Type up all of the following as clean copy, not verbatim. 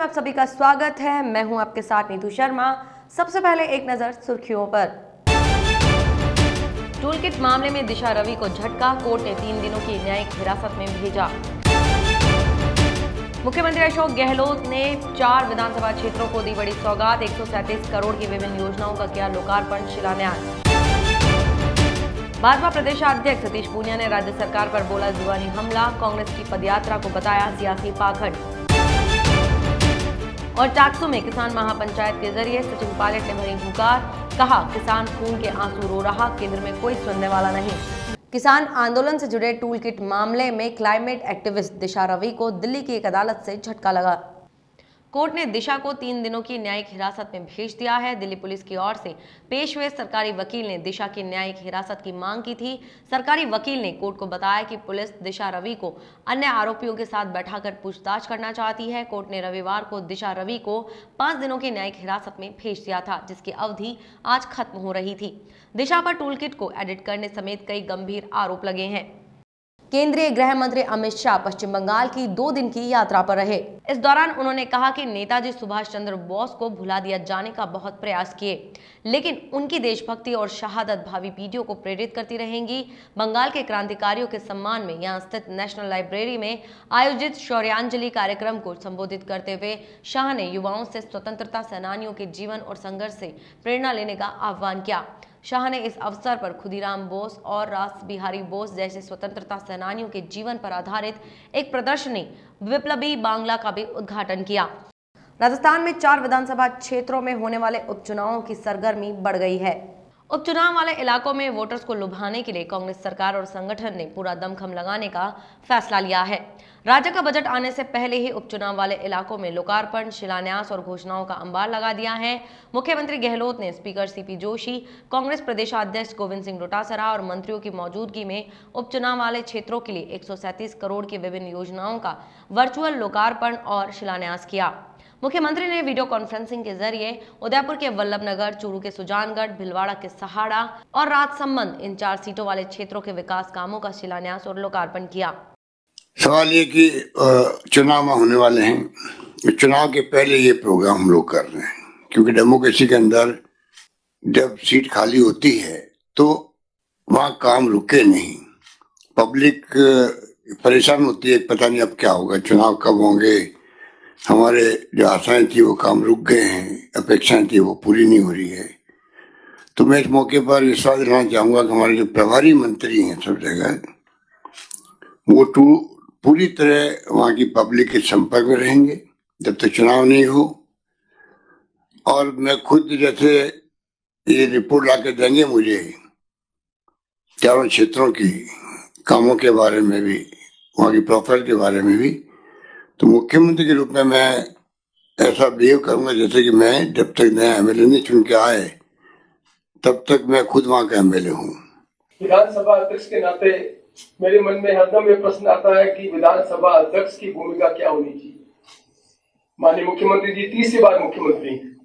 आप सभी का स्वागत है। मैं हूं आपके साथ नीतू शर्मा। सबसे पहले एक नजर सुर्खियों पर। टूलकिट मामले में दिशा रवि को झटका, कोर्ट ने 3 दिनों की न्यायिक हिरासत में भेजा। मुख्यमंत्री अशोक गहलोत ने 4 विधानसभा क्षेत्रों को दी बड़ी सौगात, 137 करोड़ की विभिन्न योजनाओं का किया लोकार्पण शिलान्यास। भाजपा प्रदेशाध्यक्ष सतीश पूनिया ने राज्य सरकार पर बोला जुबानी हमला, कांग्रेस की पदयात्रा को बताया सियासी पाखंड। और टाक्सू में किसान महापंचायत के जरिए सचिन पायलट ने भरी हुंकार, कहा किसान खून के आंसू रो रहा, केंद्र में कोई सुनने वाला नहीं। किसान आंदोलन से जुड़े टूलकिट मामले में क्लाइमेट एक्टिविस्ट दिशा रवि को दिल्ली की एक अदालत से झटका लगा। कोर्ट ने दिशा को 3 दिनों की न्यायिक हिरासत में भेज दिया है। दिल्ली पुलिस की ओर से पेश हुए सरकारी वकील ने दिशा की न्यायिक हिरासत की मांग की थी। सरकारी वकील ने कोर्ट को बताया कि पुलिस दिशा रवि को अन्य आरोपियों के साथ बैठाकर पूछताछ करना चाहती है। कोर्ट ने रविवार को दिशा रवि को 5 दिनों की न्यायिक हिरासत में भेज दिया था, जिसकी अवधि आज खत्म हो रही थी। दिशा पर टूलकिट को एडिट करने समेत कई गंभीर आरोप लगे हैं। केंद्रीय गृह मंत्री अमित शाह पश्चिम बंगाल की 2 दिन की यात्रा पर रहे। इस दौरान उन्होंने कहा कि नेताजी सुभाष चंद्र बोस को भुला दिया जाने का बहुत प्रयास किए, लेकिन उनकी देशभक्ति और शहादत भावी पीढ़ियों को प्रेरित करती रहेंगी। बंगाल के क्रांतिकारियों के सम्मान में यहां स्थित नेशनल लाइब्रेरी में आयोजित शौर्यांजलि कार्यक्रम को संबोधित करते हुए शाह ने युवाओं से स्वतंत्रता सेनानियों के जीवन और संघर्ष से प्रेरणा लेने का आह्वान किया। शाह ने इस अवसर पर खुदीराम बोस और रास बिहारी बोस जैसे स्वतंत्रता सेनानियों के जीवन पर आधारित एक प्रदर्शनी विप्लवी बांग्ला का भी उद्घाटन किया। राजस्थान में 4 विधानसभा क्षेत्रों में होने वाले उपचुनावों की सरगर्मी बढ़ गई है। उपचुनाव वाले इलाकों में वोटर्स को लुभाने के लिए कांग्रेस सरकार और संगठन ने पूरा दमखम लगाने का फैसला लिया है। राज्य का बजट आने से पहले ही उपचुनाव वाले इलाकों में लोकार्पण, शिलान्यास और घोषणाओं का अंबार लगा दिया है। मुख्यमंत्री गहलोत ने स्पीकर सीपी जोशी, कांग्रेस प्रदेशाध्यक्ष गोविंद सिंह डोटासरा और मंत्रियों की मौजूदगी में उपचुनाव वाले क्षेत्रों के लिए 137 करोड़ की विभिन्न योजनाओं का वर्चुअल लोकार्पण और शिलान्यास किया। मुख्यमंत्री ने वीडियो कॉन्फ्रेंसिंग के जरिए उदयपुर के वल्लभनगर, चूरू के सुजानगढ़, भिलवाड़ा के सहाड़ा और राजसमंद इन 4 सीटों वाले क्षेत्रों के विकास कामों का शिलान्यास और लोकार्पण किया। सवाल ये कि चुनाव होने वाले हैं, चुनाव के पहले ये प्रोग्राम हम लोग कर रहे हैं, क्योंकि डेमोक्रेसी के अंदर जब सीट खाली होती है तो वहाँ काम रुके नहीं, पब्लिक परेशान होती है, पता नहीं अब क्या होगा, चुनाव कब होंगे, हमारे जो आशाएं थी वो काम रुक गए हैं, अपेक्षाएं थी वो पूरी नहीं हो रही है। तो मैं इस मौके पर विश्वास दिलाना चाहूंगा कि हमारे जो प्रभारी मंत्री हैं सब जगह, वो पूरी तरह वहाँ की पब्लिक के संपर्क में रहेंगे जब तक चुनाव नहीं हो। और मैं खुद जैसे ये रिपोर्ट ला के देंगे मुझे चारों क्षेत्रों की कामों के बारे में भी, वहाँ की प्रोफाइल के बारे में भी, तो मुख्यमंत्री के रूप में मैं ऐसा बिहेव करूंगा जैसे कि मैं जब तक नया एमएलए नहीं चुन के आए तब तक मैं खुद वहाँ का एमएलए हूँ। विधानसभा अध्यक्ष के नाते मेरे मन में हरदम ये प्रश्न आता है कि विधानसभा अध्यक्ष की भूमिका क्या होनी चाहिए। माननीय मुख्यमंत्री जी 30 बार मुख्यमंत्री हैं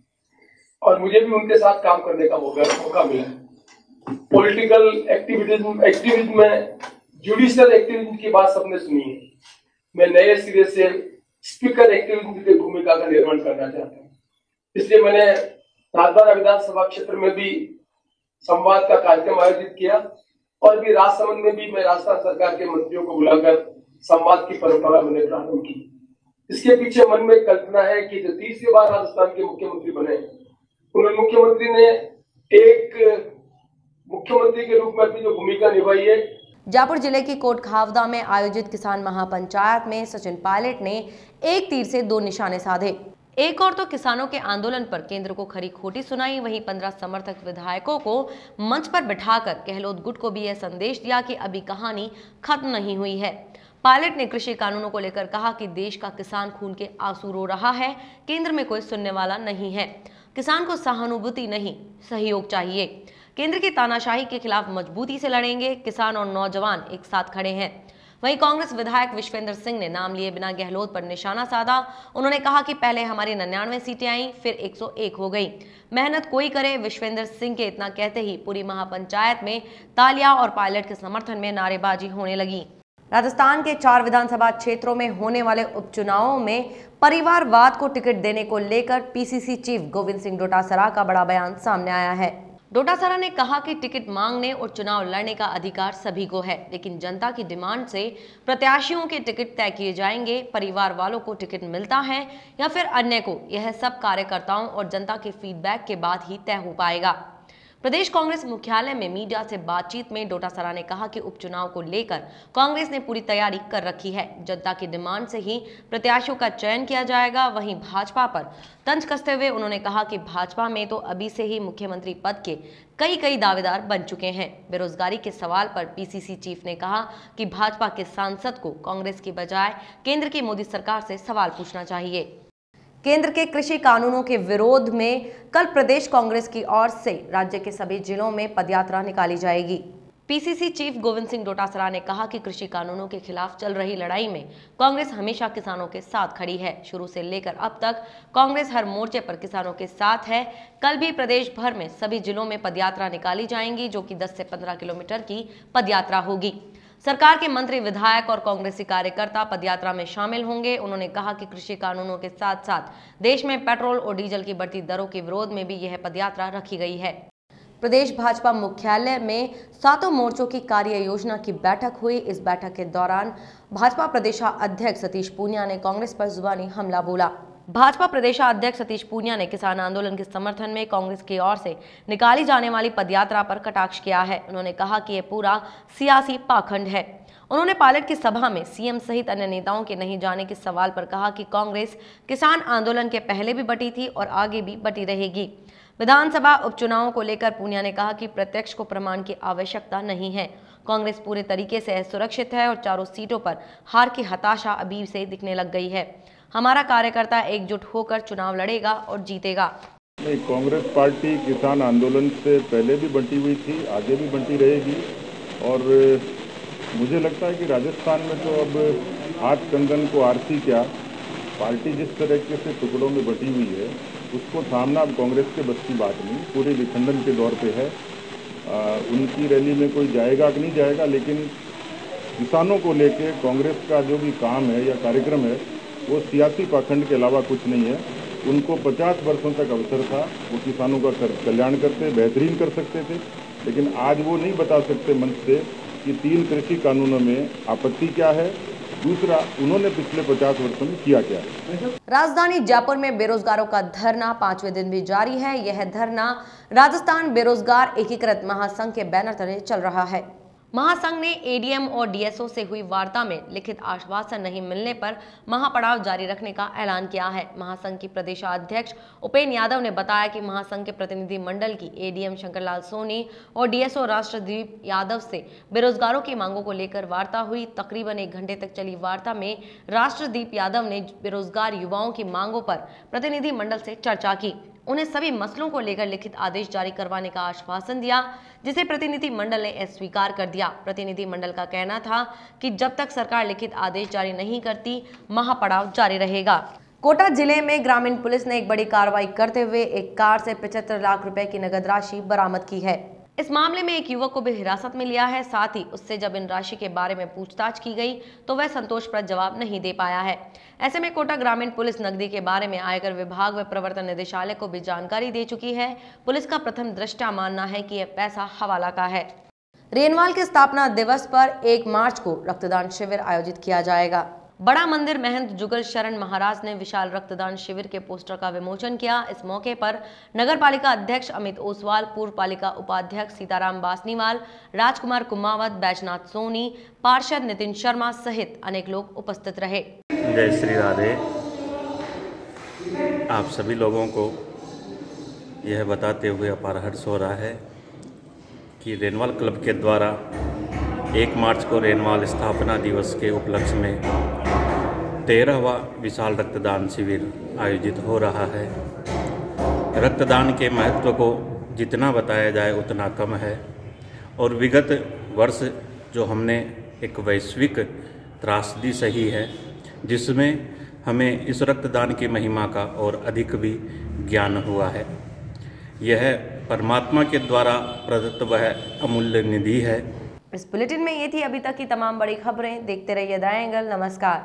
और मुझे भी उनके साथ काम करने का मौका मिला। पॉलिटिकल एक्टिविज्म में जुडिशियल एक्टिविज्म की बात सबने सुनी है। मैं नए सिरे से स्पीकर एक्टिविज्म की भूमिका का निर्माण करना चाहता हूँ। इसलिए मैंने राजधानी विधानसभा क्षेत्र में भी संवाद का कार्यक्रम आयोजित किया और भी राजसमंद में भी मैं राजस्थान सरकार के मंत्रियों को बुलाकर संवाद की परंपरा मैंने प्रारंभ की। इसके पीछे मन में कल्पना है कि जो 30 बार राजस्थान के मुख्यमंत्री बने, उन्होंने मुख्यमंत्री ने एक मुख्यमंत्री के रूप में अपनी जो भूमिका निभाई है। जयपुर जिले की कोटखावदा में आयोजित किसान महापंचायत में सचिन पायलट ने एक तीर से 2 निशाने साधे। एक और तो किसानों के आंदोलन पर केंद्र को खरी खोटी सुनाई, वहीं 15 समर्थक विधायकों को मंच पर बिठाकर गहलोत गुट को भी यह संदेश दिया कि अभी कहानी खत्म नहीं हुई है। पायलट ने कृषि कानूनों को लेकर कहा कि देश का किसान खून के आंसू रो रहा है, केंद्र में कोई सुनने वाला नहीं है। किसान को सहानुभूति नहीं, सहयोग चाहिए। केंद्र की तानाशाही के खिलाफ मजबूती से लड़ेंगे, किसान और नौजवान एक साथ खड़े हैं। वहीं कांग्रेस विधायक विश्वेंद्र सिंह ने नाम लिए बिना गहलोत पर निशाना साधा। उन्होंने कहा कि पहले हमारी 99 सीटें आई, फिर 101 हो गई, मेहनत कोई करे। विश्वेंद्र सिंह के इतना कहते ही पूरी महापंचायत में तालियां और पायलट के समर्थन में नारेबाजी होने लगी। राजस्थान के 4 विधानसभा क्षेत्रों में होने वाले उपचुनावों में परिवारवाद को टिकट देने को लेकर पीसीसी चीफ गोविंद सिंह डोटासरा का बड़ा बयान सामने आया है। डोटासरा ने कहा कि टिकट मांगने और चुनाव लड़ने का अधिकार सभी को है, लेकिन जनता की डिमांड से प्रत्याशियों के टिकट तय किए जाएंगे। परिवार वालों को टिकट मिलता है या फिर अन्य को, यह सब कार्यकर्ताओं और जनता के फीडबैक के बाद ही तय हो पाएगा। प्रदेश कांग्रेस मुख्यालय में मीडिया से बातचीत में डोटासरा ने कहा कि उपचुनाव को लेकर कांग्रेस ने पूरी तैयारी कर रखी है। जनता की डिमांड से ही प्रत्याशियों का चयन किया जाएगा। वहीं भाजपा पर तंज कसते हुए उन्होंने कहा कि भाजपा में तो अभी से ही मुख्यमंत्री पद के कई दावेदार बन चुके हैं। बेरोजगारी के सवाल पर पीसीसी चीफ ने कहा कि भाजपा के सांसद को कांग्रेस की बजाय केंद्र की मोदी सरकार से सवाल पूछना चाहिए। केंद्र के कृषि कानूनों के विरोध में कल प्रदेश कांग्रेस की ओर से राज्य के सभी जिलों में पदयात्रा निकाली जाएगी। पीसीसी चीफ गोविंद सिंह डोटासरा ने कहा कि कृषि कानूनों के खिलाफ चल रही लड़ाई में कांग्रेस हमेशा किसानों के साथ खड़ी है। शुरू से लेकर अब तक कांग्रेस हर मोर्चे पर किसानों के साथ है। कल भी प्रदेश भर में सभी जिलों में पदयात्रा निकाली जाएंगी, जो कि 10 से 15 किलोमीटर की पदयात्रा होगी। सरकार के मंत्री, विधायक और कांग्रेसी कार्यकर्ता पदयात्रा में शामिल होंगे। उन्होंने कहा कि कृषि कानूनों के साथ साथ देश में पेट्रोल और डीजल की बढ़ती दरों के विरोध में भी यह पदयात्रा रखी गई है। प्रदेश भाजपा मुख्यालय में 7 मोर्चों की कार्य योजना की बैठक हुई। इस बैठक के दौरान भाजपा प्रदेशाध्यक्ष सतीश पूनिया ने कांग्रेस पर जुबानी हमला बोला। भाजपा प्रदेशाध्यक्ष सतीश पूनिया ने किसान आंदोलन के समर्थन में कांग्रेस की ओर से निकाली जाने वाली पदयात्रा पर कटाक्ष किया है। उन्होंने कहा कि यह पूरा सियासी पाखंड है। उन्होंने पायलट की सभा में सीएम सहित अन्य नेताओं के नहीं जाने के सवाल पर कहा कि कांग्रेस किसान आंदोलन के पहले भी बटी थी और आगे भी बटी रहेगी। विधानसभा उपचुनावों को लेकर पूनिया ने कहा कि प्रत्यक्ष को प्रमाण की आवश्यकता नहीं है। कांग्रेस पूरे तरीके से असुरक्षित है और चारों सीटों पर हार की हताशा अभी से दिखने लग गई है। हमारा कार्यकर्ता एकजुट होकर चुनाव लड़ेगा और जीतेगा। नहीं, कांग्रेस पार्टी किसान आंदोलन से पहले भी बंटी हुई थी, आगे भी बंटी रहेगी। और मुझे लगता है कि राजस्थान में तो अब हाथ कंगन को आरती क्या, पार्टी जिस तरीके से टुकड़ों में बटी हुई है उसको थामना अब कांग्रेस के बस की बात नहीं। पूरे विखंडन के दौर पे है। उनकी रैली में कोई जाएगा कि नहीं जाएगा, लेकिन किसानों को लेके कांग्रेस का जो भी काम है या कार्यक्रम है वो सियासी पाखंड के अलावा कुछ नहीं है। उनको 50 वर्षों तक अवसर था, वो किसानों का कल्याण करते, बेहतरीन कर सकते थे, लेकिन आज वो नहीं बता सकते मंच से कि 3 कृषि कानूनों में आपत्ति क्या है, दूसरा उन्होंने पिछले 50 वर्षों में किया क्या है। राजधानी जयपुर में बेरोजगारों का धरना 5वें दिन भी जारी है। यह धरना राजस्थान बेरोजगार एकीकृत महासंघ के बैनर तले चल रहा है। महासंघ ने एडीएम और डीएसओ से हुई वार्ता में लिखित आश्वासन नहीं मिलने पर महापड़ाव जारी रखने का ऐलान किया है। महासंघ की प्रदेशाध्यक्ष उपेन्द्र यादव ने बताया कि महासंघ के प्रतिनिधि मंडल की एडीएम शंकरलाल सोनी और डीएसओ राष्ट्रदीप यादव से बेरोजगारों की मांगों को लेकर वार्ता हुई। तकरीबन 1 घंटे तक चली वार्ता में राष्ट्रदीप यादव ने बेरोजगार युवाओं की मांगों पर प्रतिनिधि मंडल से चर्चा की। उन्हें सभी मसलों को लेकर लिखित आदेश जारी करवाने का आश्वासन दिया, जिसे प्रतिनिधि मंडल ने अस्वीकार कर दिया। प्रतिनिधि मंडल का कहना था कि जब तक सरकार लिखित आदेश जारी नहीं करती, महापड़ाव जारी रहेगा। कोटा जिले में ग्रामीण पुलिस ने एक बड़ी कार्रवाई करते हुए एक कार से 75 लाख रुपए की नगद राशि बरामद की है। इस मामले में एक युवक को भी हिरासत में लिया है। साथ ही उससे जब इन राशि के बारे में पूछताछ की गई तो वह संतोषप्रद जवाब नहीं दे पाया है। ऐसे में कोटा ग्रामीण पुलिस नकदी के बारे में आयकर विभाग व प्रवर्तन निदेशालय को भी जानकारी दे चुकी है। पुलिस का प्रथम दृष्टया मानना है कि यह पैसा हवाला का है। रेनवाल के स्थापना दिवस पर 1 मार्च को रक्तदान शिविर आयोजित किया जाएगा। बड़ा मंदिर महंत जुगल शरण महाराज ने विशाल रक्तदान शिविर के पोस्टर का विमोचन किया। इस मौके पर नगर पालिका अध्यक्ष अमित ओसवाल, पूर्व पालिका उपाध्यक्ष सीताराम बासनीवाल, राजकुमार कुमावत, बैजनाथ सोनी, पार्षद नितिन शर्मा सहित अनेक लोग उपस्थित रहे। जय श्री राधे। आप सभी लोगों को यह बताते हुए अपार हर्ष हो रहा है कि रेनवाल क्लब के द्वारा 1 मार्च को रेनवाल स्थापना दिवस के उपलक्ष्य में 13वां विशाल रक्तदान शिविर आयोजित हो रहा है। रक्तदान के महत्व को जितना बताया जाए उतना कम है और विगत वर्ष जो हमने एक वैश्विक त्रासदी सही है, जिसमें हमें इस रक्तदान की महिमा का और अधिक भी ज्ञान हुआ है। यह परमात्मा के द्वारा प्रदत्त वह अमूल्य निधि है। इस बुलेटिन में ये थी अभी तक की तमाम बड़ी खबरें। देखते रहिए द एंगल। नमस्कार।